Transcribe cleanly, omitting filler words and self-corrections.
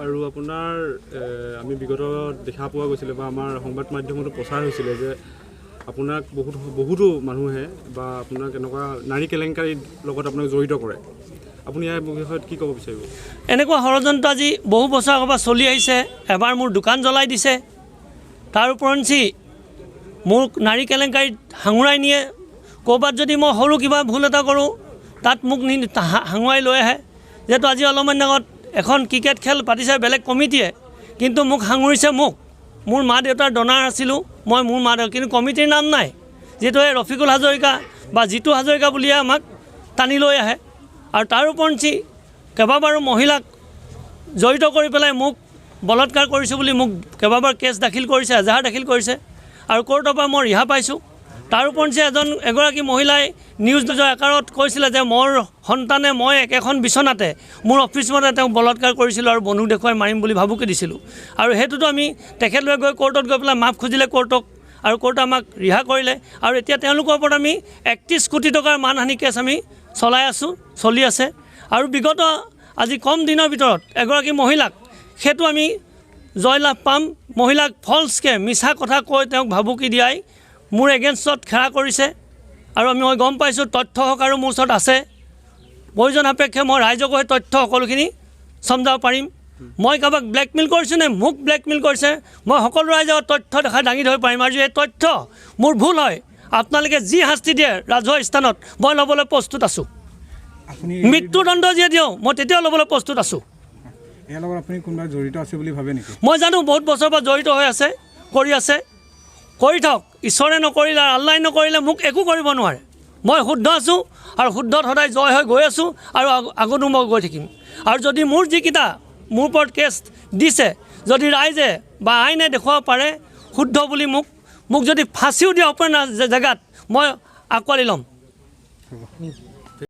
আৰু আপোনাৰ আমি বিগত দেখা পোৱা গৈছিলে বা আমাৰ সংবাদ মাধ্যমতো প্ৰচাৰ হৈছিলে যে আপোনাক বহুতো মানুহে বা আপোনাক এনেকুৱা নাৰী কেলেংকাৰীৰ লগত আপোনাক জড়িত কৰে। আপুনি ইয়াৰ বিষয়ত কি ক'ব বিচাৰিব? এনেকুৱা ষড়যন্ত্ৰ আজি বহু বছৰ আগৰ পৰা চলি আহিছে। এবাৰ মোৰ দোকান জ্বলাই দিছে, তাৰ উপৰঞ্চি মোৰ নাৰী কেলেংকাৰীত হাঙুৰাই নিয়ে। ক'ৰবাত যদি মই সৰু কিবা ভুল এটা কৰোঁ তাত মোক হাঙুৰাই লৈ আহে। যিহেতু আজি অলপমান আগত এখন ক্ৰিকেট খেল পাতিছে বেলেগ কমিটিয়ে, কিন্তু মোক হাঙুৰিছে। মোৰ মা দেউতাৰ ডনাৰ আছিলোঁ, মই মোৰ মা দেউতা, কিন্তু কমিটিৰ নাম নাই। যিহেতু এই ৰফিকুল হাজৰিকা বা জিতু হাজৰিকা বুলিয়ে আমাক টানি লৈ আহে। আৰু তাৰ উপৰঞ্চি কেইবাবাৰো মহিলাক জড়িত কৰি পেলাই মোক বলৎকাৰ কৰিছোঁ বুলি মোক কেইবাবাৰ কেছ দাখিল কৰিছে, এজাহাৰ দাখিল কৰিছে। আৰু কোৰ্টৰ পৰা মই ৰিহা পাইছোঁ। তাৰ উপৰঞ্চি এগৰাকী মহিলাই নিউজৰ আকাৰত কৈছিলে যে মোৰ সন্তানে মই একেখন বিচনাতে মোৰ অফিচমতে তেওঁক বলৎকাৰ কৰিছিলোঁ আৰু বন্ধুক দেখুৱাই মাৰিম বুলি ভাবুকি দিছিলোঁ। আৰু সেইটোতো আমি তেখেতলৈ গৈ কোৰ্টত গৈ পেলাই মাফ খুজিলে কোৰ্টক, আৰু কোৰ্টে আমাক ৰিহা কৰিলে। আৰু এতিয়া তেওঁলোকৰ ওপৰত আমি 31 কোটি টকাৰ মানহানি কেছ আমি চলি আছে। আৰু বিগত আজি কম দিনৰ ভিতৰত এগৰাকী মহিলাক সেইটো আমি জয়লাভ পাম। মহিলাক ফলছকৈ মিছা কথা কৈ তেওঁক ভাবুকি দিয়াই মোৰ এগেইনষ্টত খেলা কৰিছে। আৰু মই গম পাইছোঁ তথ্য সহকাৰো মোৰ ওচৰত আছে। প্ৰয়োজন সাপেক্ষে মই ৰাইজকো সেই তথ্য সকলোখিনি চমজাব পাৰিম। মই কাৰোবাক ব্লেকমেইল কৰিছোঁ নে মোক ব্লেকমেইল কৰিছে, মই সকলো ৰাইজৰ তথ্য দেখাই দাঙি ধৰিব পাৰিম। আৰু এই তথ্য মোৰ ভুল হয়, আপোনালোকে যি শাস্তি দিয়ে ৰাজহুৱা স্থানত মই ল'বলৈ প্ৰস্তুত আছোঁ। মৃত্যুদণ্ড যিয়ে দিওঁ মই তেতিয়াও ল'বলৈ প্ৰস্তুত আছোঁ। ইয়াৰ লগত আপুনি কোনোবা জড়িত আছে বুলি ভাবে নেকি? মই জানো বহুত বছৰৰ পৰা জড়িত হৈ আছে, কৰি থাকক। ঈশ্বৰে নকৰিলে, আল্লাই নকৰিলে মোক একো কৰিব নোৱাৰে। মই শুদ্ধ আছোঁ আৰু শুদ্ধত সদায় জয় হৈ গৈ আছোঁ আৰু আগতো মই গৈ থাকিম। আৰু যদি মোৰ যিকেইটা মোৰ ওপৰত কেছ দিছে, যদি ৰাইজে বা আইনে দেখুৱাব পাৰে শুদ্ধ বুলি মোক যদি ফাঁচিও দিয়ে অপৰাধ জেগাত মই আঁকোৱালি ল'ম।